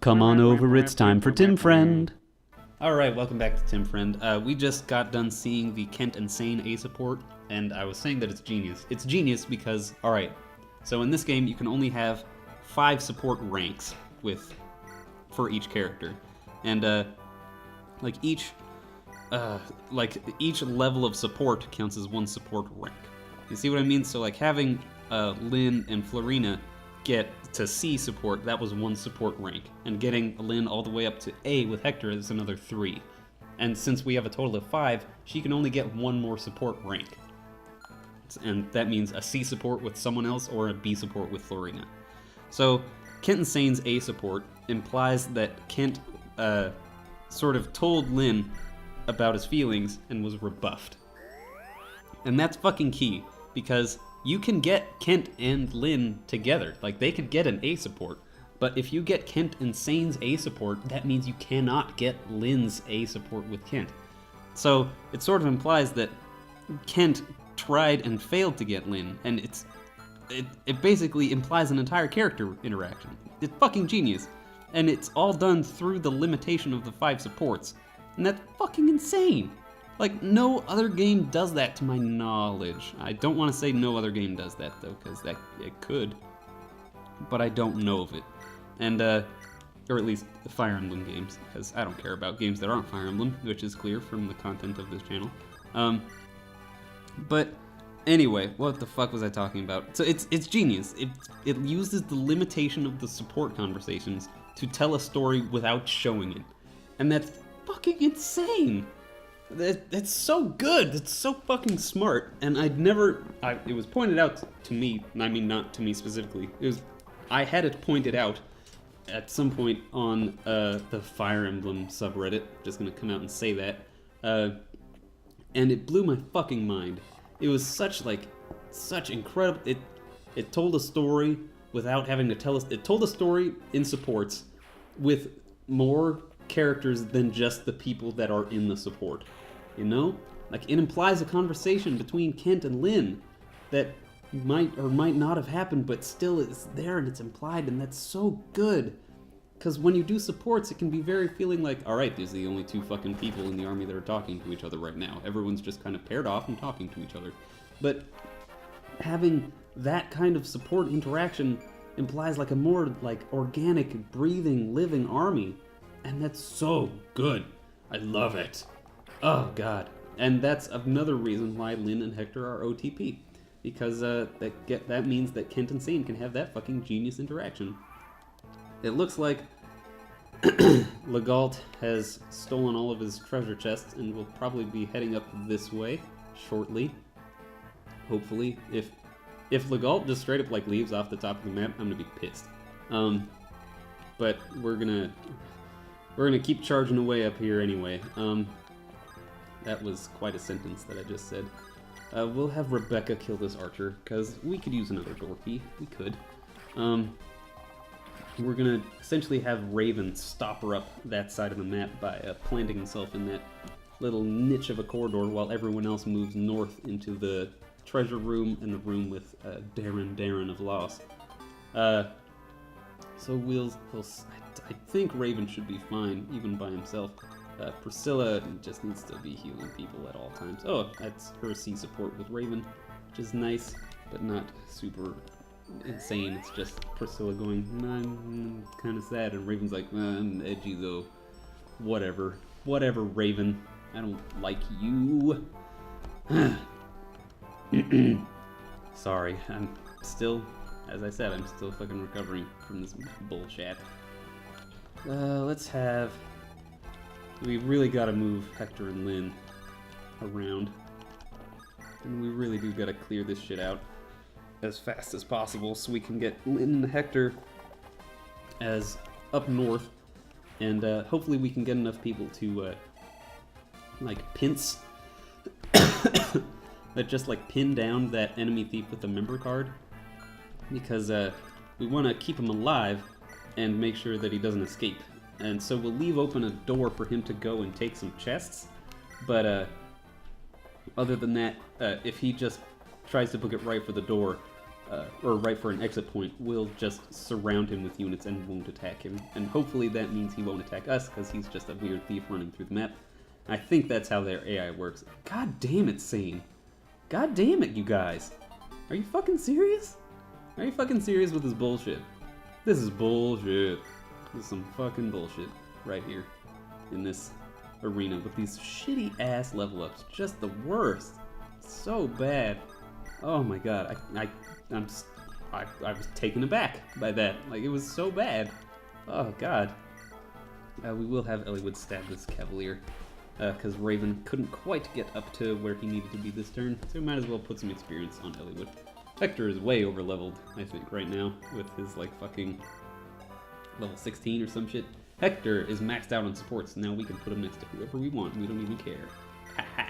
Come on over, it's time for Tim Friend. Alright, welcome back to Tim Friend. We just got done seeing the Kent and Sane A support, and I was saying that it's genius. It's genius because, alright, so in this game you can only have 5 support ranks for each character. And each level of support counts as 1 support rank. You see what I mean? So like having Lynn and Florina get to C support, that was 1 support rank. And getting Lynn all the way up to A with Hector is another 3. And since we have a total of 5, she can only get 1 more support rank. And that means a C support with someone else or a B support with Florina. So Kent and Sane's A support implies that Kent sort of told Lynn about his feelings and was rebuffed. And that's fucking key, because you can get Kent and Lynn together. Like, they could get an A support, but if you get Kent and Sane's A support, that means you cannot get Lynn's A support with Kent. So it sort of implies that Kent tried and failed to get Lynn, and it basically implies an entire character interaction. It's fucking genius. And it's all done through the limitation of the 5 supports. And that's fucking insane. Like, no other game does that to my knowledge. I don't want to say no other game does that, though, because it could. But I don't know of it. And, or at least the Fire Emblem games, because I don't care about games that aren't Fire Emblem, which is clear from the content of this channel. But anyway, what the fuck was I talking about? So it's genius. It uses the limitation of the support conversations to tell a story without showing it. And that's fucking insane. That's so good. It's so fucking smart. And it was pointed out to me, I mean not to me specifically. I had it pointed out at some point on the Fire Emblem subreddit. Just gonna come out and say that. And it blew my fucking mind. It was such incredible. It told a story without having to tell us. It told a story in supports with more characters than just the people that are in the support. You know? Like, it implies a conversation between Kent and Lynn that might or might not have happened, but still it's there and it's implied, and that's so good. Because when you do supports, it can be very feeling like, alright, these are the only 2 fucking people in the army that are talking to each other right now. Everyone's just kind of paired off and talking to each other. But having that kind of support interaction implies like a more like organic, breathing, living army. And that's so good. I love it. Oh god. And that's another reason why Lynn and Hector are OTP. Because that means that Kent and Sane can have that fucking genius interaction. It looks like Legault has stolen all of his treasure chests and will probably be heading up this way shortly. Hopefully. If Legault just straight up like leaves off the top of the map, I'm gonna be pissed. But we're gonna keep charging away up here anyway. That was quite a sentence that I just said. We'll have Rebecca kill this archer, because we could use another door key. We could. We're gonna essentially have Raven stop her up that side of the map by planting himself in that little niche of a corridor while everyone else moves north into the treasure room and the room with Darren of Lost. So I think Raven should be fine, even by himself. Priscilla just needs to be healing people at all times. Oh, that's her C support with Raven, which is nice, but not super insane. It's just Priscilla going, I'm kind of sad, and Raven's like, I'm edgy though. Whatever, Raven. I don't like you. Sorry, I'm still, as I said, I'm still fucking recovering from this bullshit. We really gotta move Hector and Lynn around. And we really do gotta clear this shit out as fast as possible so we can get Lynn and Hector as up north. And hopefully we can get enough people to, pinch that just pin down that enemy thief with the member card, because we want to keep him alive and make sure that he doesn't escape. And so we'll leave open a door for him to go and take some chests, but other than that, if he just tries to book it right for the door, or right for an exit point, will just surround him with units and won't attack him. And hopefully that means he won't attack us, because he's just a weird thief running through the map. I think that's how their AI works. God damn it, Sane. God damn it, you guys. Are you fucking serious? Are you fucking serious with this bullshit? This is bullshit. This is some fucking bullshit right here in this arena with these shitty ass level ups. Just the worst. So bad. Oh my god. I was taken aback by that. Like, it was so bad. Oh god. We will have Eliwood stab this Cavalier, because Raven couldn't quite get up to where he needed to be this turn, so we might as well put some experience on Eliwood. Hector is way over leveled, I think, right now, with his, like, fucking level 16 or some shit. Hector is maxed out on supports, now we can put him next to whoever we want, we don't even care. Haha.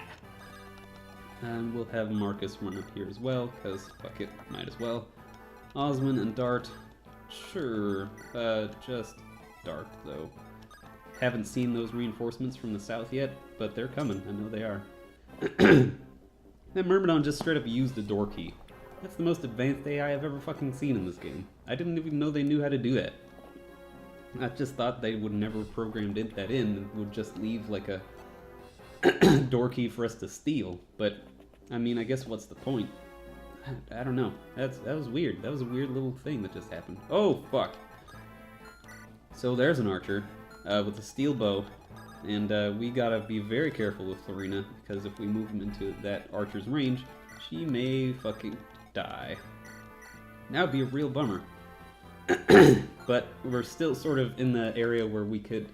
And we'll have Marcus run up here as well, because fuck it, might as well. Osman and Dart, sure, just Dart, though. Haven't seen those reinforcements from the south yet, but they're coming, I know they are. That Myrmidon just straight up used the door key. That's the most advanced AI I've ever fucking seen in this game. I didn't even know they knew how to do that. I just thought they would never programmed that in and would just leave like a door key for us to steal. But, I mean, I guess what's the point? I don't know. That was weird. That was a weird little thing that just happened. Oh, fuck. So there's an archer with a steel bow. And we gotta be very careful with Florina, because if we move him into that archer's range, she may fucking die. That would be a real bummer. But we're still sort of in the area where we could...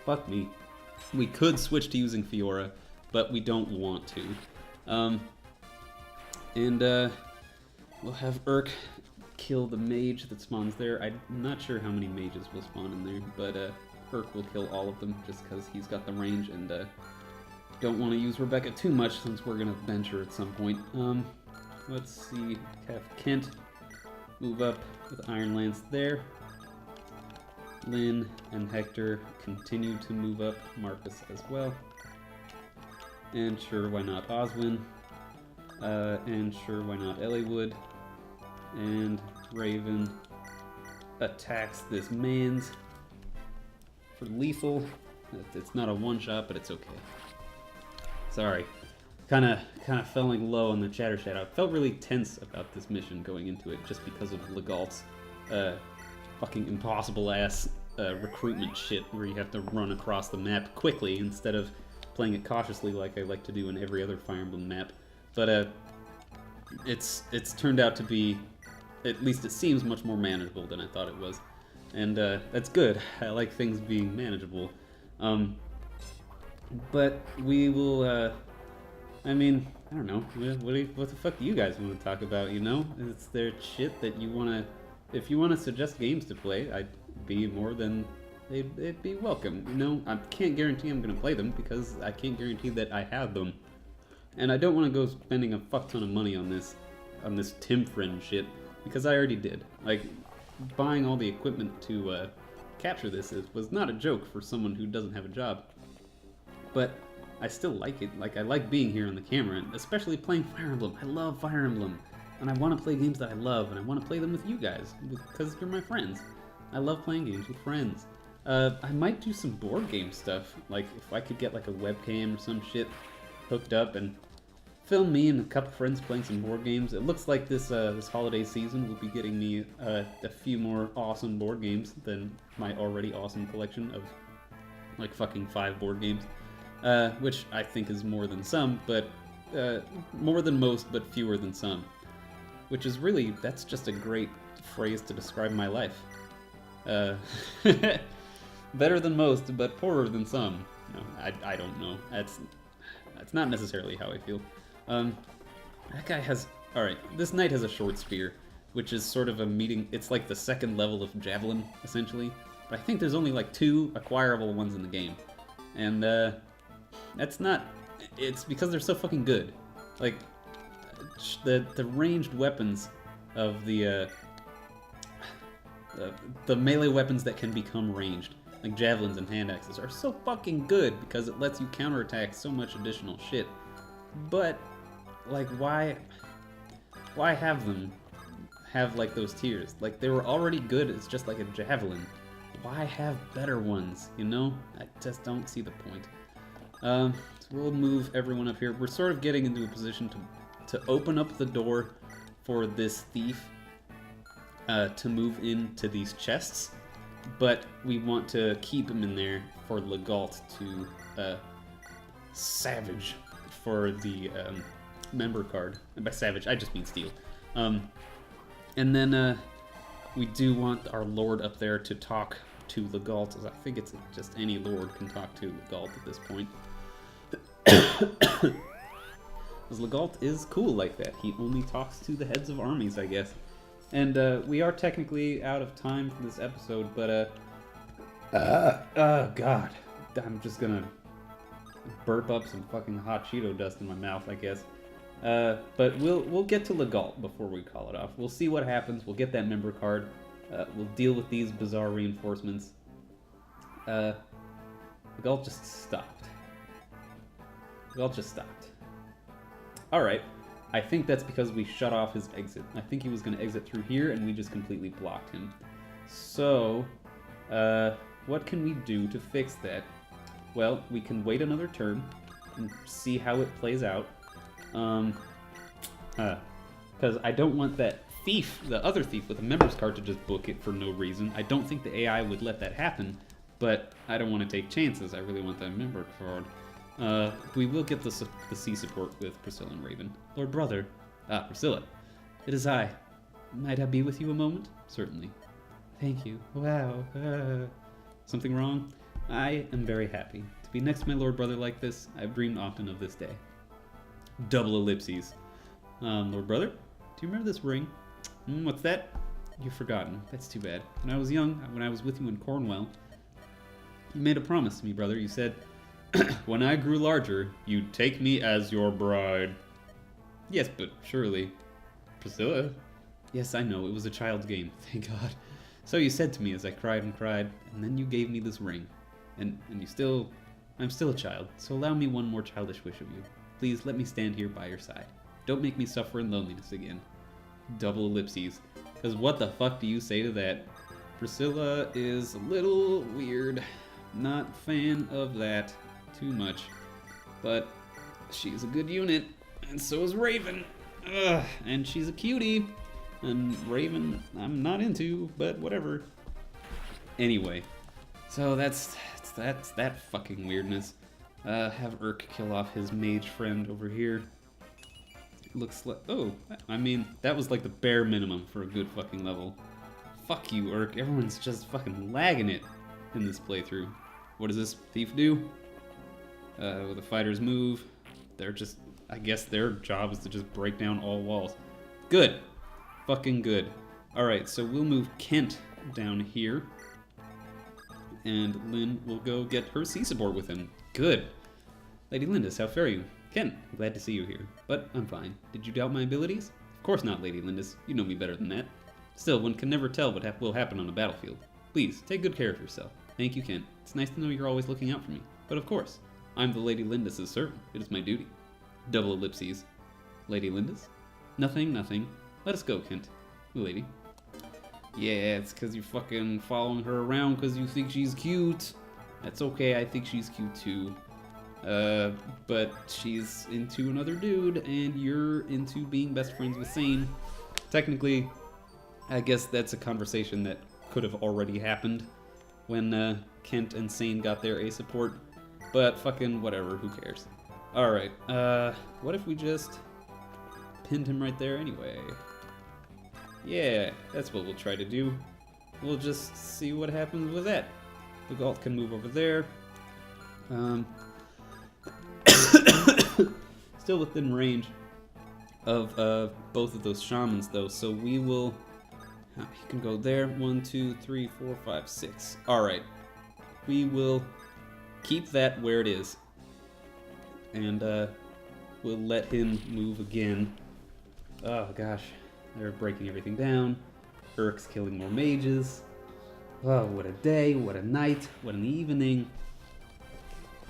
Fuck me. We could switch to using Fiora, but we don't want to. We'll have Urk kill the mage that spawns there. I'm not sure how many mages will spawn in there, but Urk will kill all of them just because he's got the range, and don't want to use Rebecca too much since we're going to bench her at some point. Let's see, have Kent move up with Iron Lance there. Lynn and Hector continue to move up, Marcus as well. And sure, why not Oswin? And sure, why not Eliwood? And Raven attacks this man's for lethal. It's not a one-shot, but it's okay. Sorry. Kind of feeling low on the chatter shadow. I felt really tense about this mission going into it just because of Legalt's fucking impossible-ass recruitment shit where you have to run across the map quickly instead of playing it cautiously like I like to do in every other Fire Emblem map. But it's turned out to be, at least it seems, much more manageable than I thought it was. And that's good. I like things being manageable. But we will, I mean, I don't know. What the fuck do you guys want to talk about, you know? Is there shit that you want to... If you want to suggest games to play, I'd be more than... It'd be welcome, you know? I can't guarantee I'm going to play them, because I can't guarantee that I have them. And I don't want to go spending a fuck ton of money on this Tim Friend shit, because I already did. Like, buying all the equipment to capture this was not a joke for someone who doesn't have a job. But I still like it. Like, I like being here on the camera, and especially playing Fire Emblem. I love Fire Emblem. And I want to play games that I love, and I want to play them with you guys, because you're my friends. I love playing games with friends. I might do some board game stuff. Like, if I could get, like, a webcam or some shit hooked up and film me and a couple friends playing some board games. It looks like this holiday season will be getting me a few more awesome board games than my already awesome collection of, like, fucking 5 board games. Which I think is more than some, but more than most, but fewer than some. Which is really, that's just a great phrase to describe my life. Better than most, but poorer than some. No, I don't know. That's not necessarily how I feel. That guy has... Alright, this knight has a short spear, which is sort of a meeting... It's like the second level of javelin, essentially. But I think there's only like 2 acquirable ones in the game. And, that's not... It's because they're so fucking good. Like, the ranged weapons of the melee weapons that can become ranged, like javelins and hand axes, are so fucking good because it lets you counterattack so much additional shit. But, like, why Why have them have, like, those tiers? Like, they were already good, it's just like a javelin. Why have better ones, you know? I just don't see the point. So we'll move everyone up here. We're sort of getting into a position to open up the door for this thief to move into these chests, but we want to keep him in there for Legault to savage for the member card. And by savage, I just mean steal. And then we do want our lord up there to talk to Legault. I think it's just any lord can talk to Legault at this point. Because Legault is cool like that. He only talks to the heads of armies, I guess. And we are technically out of time for this episode, but oh god. I'm just gonna burp up some fucking hot Cheeto dust in my mouth, I guess. But we'll get to Legault before we call it off. We'll see what happens. We'll get that member card. We'll deal with these bizarre reinforcements. Legault just stopped. Legault just stopped. Alright. I think that's because we shut off his exit. I think he was going to exit through here, and we just completely blocked him. So, what can we do to fix that? Well, we can wait another turn and see how it plays out. Because I don't want that thief, the other thief with a member's card, to just book it for no reason. I don't think the AI would let that happen, but I don't want to take chances. I really want that member card. We will get the C support with Priscilla and Raven. Lord Brother. Priscilla. It is I. Might I be with you a moment? Certainly. Thank you. Wow. Something wrong? I am very happy. To be next to my Lord Brother like this, I've dreamed often of this day. Double ellipses. Lord Brother, do you remember this ring? What's that? You've forgotten. That's too bad. When I was young, when I was with you in Cornwall, you made a promise to me, brother. You said, when I grew larger, you'd take me as your bride. Yes, but surely. Priscilla? Yes, I know. It was a child's game. Thank God. So you said to me as I cried and cried, and then you gave me this ring. And I'm still a child, so allow me one more childish wish of you. Please let me stand here by your side. Don't make me suffer in loneliness again. Double ellipses. Because what the fuck do you say to that? Priscilla is a little weird. Not fan of that too much. But she's a good unit, and so is Raven. Ugh, and she's a cutie. And Raven, I'm not into, but whatever. Anyway, so that's that fucking weirdness. Have Urk kill off his mage friend over here. Looks like, oh, I mean, that was like the bare minimum for a good fucking level. Fuck you, Urk. Everyone's just fucking lagging it in this playthrough. What does this thief do? The fighters move. They're just, I guess their job is to just break down all walls. Good. Fucking good. Alright, so we'll move Kent down here. And Lynn will go get her C support with him. Good. Lady Lindis, how fare you? Kent, I'm glad to see you here. But I'm fine. Did you doubt my abilities? Of course not, Lady Lindis. You know me better than that. Still, one can never tell what will happen on the battlefield. Please, take good care of yourself. Thank you, Kent. It's nice to know you're always looking out for me. But of course, I'm the Lady Lindis' servant. It is my duty. Double ellipses. Lady Lindis? Nothing, nothing. Let us go, Kent. Lady. Yeah, it's because you're fucking following her around because you think she's cute. That's okay, I think she's cute too. But she's into another dude, and you're into being best friends with Sane. Technically, I guess that's a conversation that could have already happened when Kent and Sane got their A support. But fucking whatever, who cares? Alright, what if we just pinned him right there anyway? Yeah, that's what we'll try to do. We'll just see what happens with that. Legault can move over there. Still within range of both of those shamans, though, so we will... he can go there. 1, 2, 3, 4, 5, 6. Alright. We will keep that where it is. And we'll let him move again. Oh, gosh. They're breaking everything down. Urk's killing more mages. Oh, what a day, what a night, what an evening.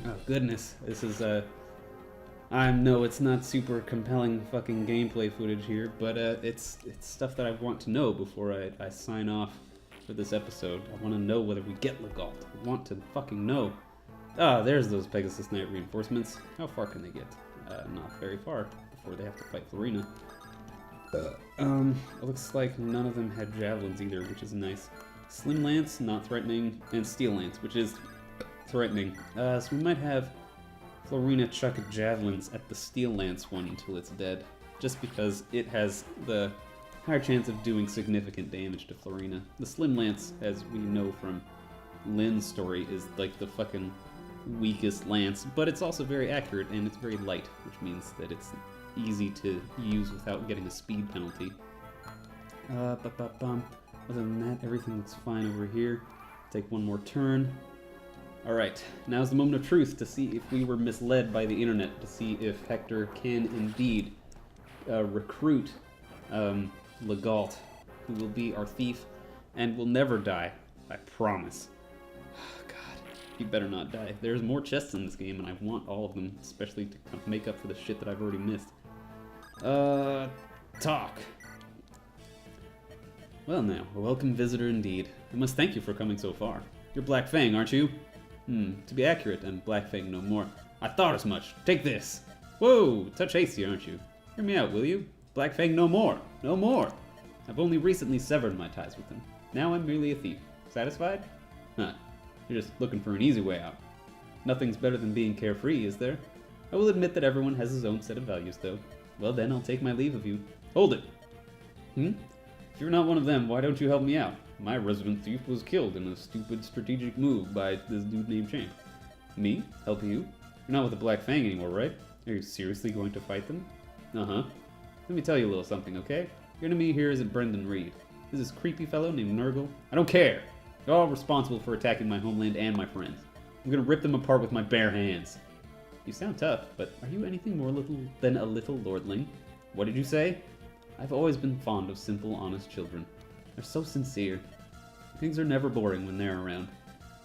Oh, goodness. This is I know it's not super compelling fucking gameplay footage here, but it's stuff that I want to know before I sign off for this episode. I want to know whether we get Legault. I want to fucking know. Ah, there's those Pegasus Knight reinforcements. How far can they get? Not very far before they have to fight Florina. It looks like none of them had javelins either, which is nice. Slim Lance, not threatening, and Steel Lance, which is threatening. So we might have Florina chuck javelins at the Steel Lance one until it's dead, just because it has the higher chance of doing significant damage to Florina. The Slim Lance, as we know from Lynn's story, is like the fucking weakest lance, but it's also very accurate and it's very light, which means that it's easy to use without getting a speed penalty. Other than that, everything looks fine over here. Take one more turn. Alright, now's the moment of truth to see if we were misled by the internet, to see if Hector can indeed recruit Legault, who will be our thief and will never die, I promise. God, he better not die. There's more chests in this game and I want all of them, especially to make up for the shit that I've already missed. Talk. Well now, a welcome visitor indeed. I must thank you for coming so far. You're Black Fang, aren't you? To be accurate, and Black Fang no more. I thought as much. Take this. Whoa, touch hasty, aren't you? Hear me out, will you? Black Fang no more. No more. I've only recently severed my ties with him. Now I'm merely a thief. Satisfied? Huh. You're just looking for an easy way out. Nothing's better than being carefree, is there? I will admit that everyone has his own set of values, though. Well then, I'll take my leave of you. Hold it! If you're not one of them, why don't you help me out? My resident thief was killed in a stupid strategic move by this dude named Champ. Me? Help you? You're not with the Black Fang anymore, right? Are you seriously going to fight them? Uh-huh. Let me tell you a little something, okay? Your enemy here isn't Brendan Reed. This is creepy fellow named Nurgle. I don't care! You're all responsible for attacking my homeland and my friends. I'm gonna rip them apart with my bare hands. You sound tough, but are you anything more than a little lordling? What did you say? I've always been fond of simple, honest children. They're so sincere. Things are never boring when they're around.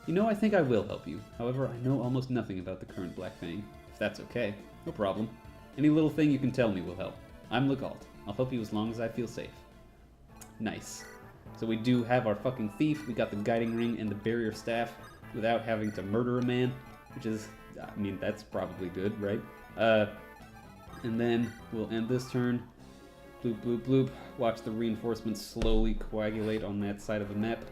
You know, I think I will help you. However, I know almost nothing about the current Black Fang. If that's okay, no problem. Any little thing you can tell me will help. I'm Legault. I'll help you as long as I feel safe. Nice. So we do have our fucking thief. We got the guiding ring and the barrier staff without having to murder a man, which is, I mean, that's probably good, right? And then we'll end this turn. Bloop, bloop, bloop. Watch the reinforcements slowly coagulate on that side of the map.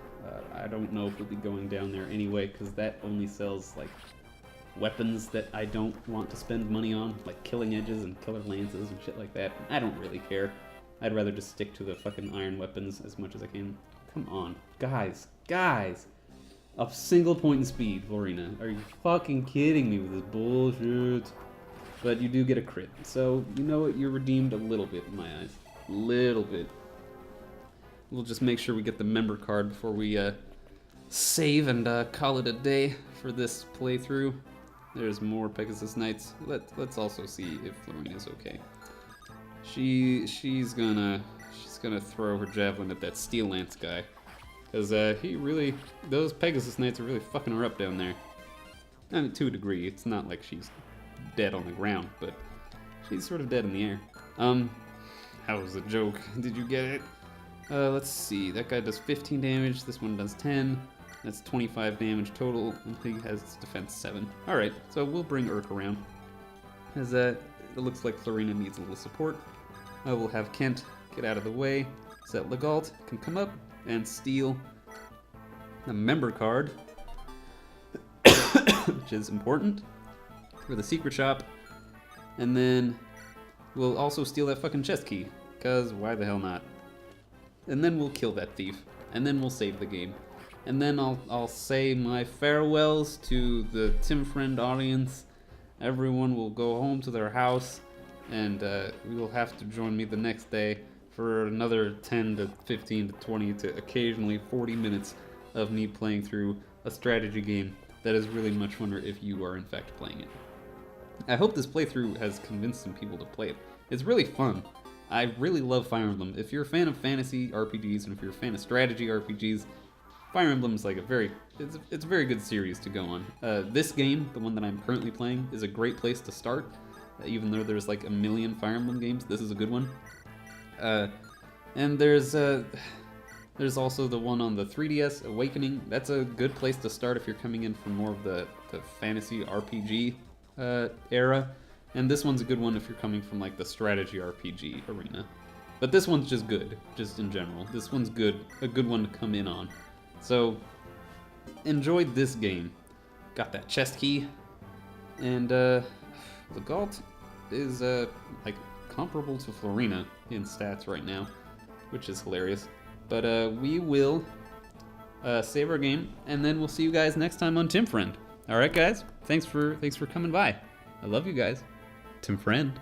I don't know if we'll be going down there anyway, because that only sells, like, weapons that I don't want to spend money on, like killing edges and killer lances and shit like that. I don't really care. I'd rather just stick to the fucking iron weapons as much as I can. Come on. Guys. A single point in speed, Florina. Are you fucking kidding me with this bullshit? But you do get a crit, so you know what? You're redeemed a little bit in my eyes. Little bit. We'll just make sure we get the member card before we save and call it a day for this playthrough. There's more Pegasus Knights. Let's also see if Florina's okay. She's gonna throw her javelin at that Steel Lance guy, because those Pegasus Knights are really fucking her up down there. I mean, to a degree. It's not like she's dead on the ground, but she's sort of dead in the air. That was a joke. Did you get it? Let's see. That guy does 15 damage. This one does 10. That's 25 damage total, and he has defense 7. Alright, so we'll bring Urk around. As it looks like Florina needs a little support. I will have Kent get out of the way so that Legault can come up and steal the member card, which is important for the secret shop. And then we'll also steal that fucking chest key, because why the hell not? And then we'll kill that thief, and then we'll save the game. And then I'll say my farewells to the Tim Friend audience. Everyone will go home to their house, and you will have to join me the next day for another 10 to 15 to 20 to occasionally 40 minutes of me playing through a strategy game that is really much funner if you are in fact playing it. I hope this playthrough has convinced some people to play it. It's really fun. I really love Fire Emblem. If you're a fan of fantasy RPGs and if you're a fan of strategy RPGs, Fire Emblem is like it's a very good series to go on. This game, the one that I'm currently playing, is a great place to start. even though there's like a million Fire Emblem games, this is a good one. And there's also the one on the 3DS, Awakening. That's a good place to start if you're coming in from more of the fantasy RPG era. And this one's a good one if you're coming from like the strategy RPG arena. But this one's just good, just in general. This one's good, a good one to come in on. So, enjoyed this game. Got that chest key. And Legault is like comparable to Florina in stats right now, which is hilarious. But we will save our game, and then we'll see you guys next time on Tim Friend. All right, guys. Thanks for coming by. I love you guys. Tim Friend.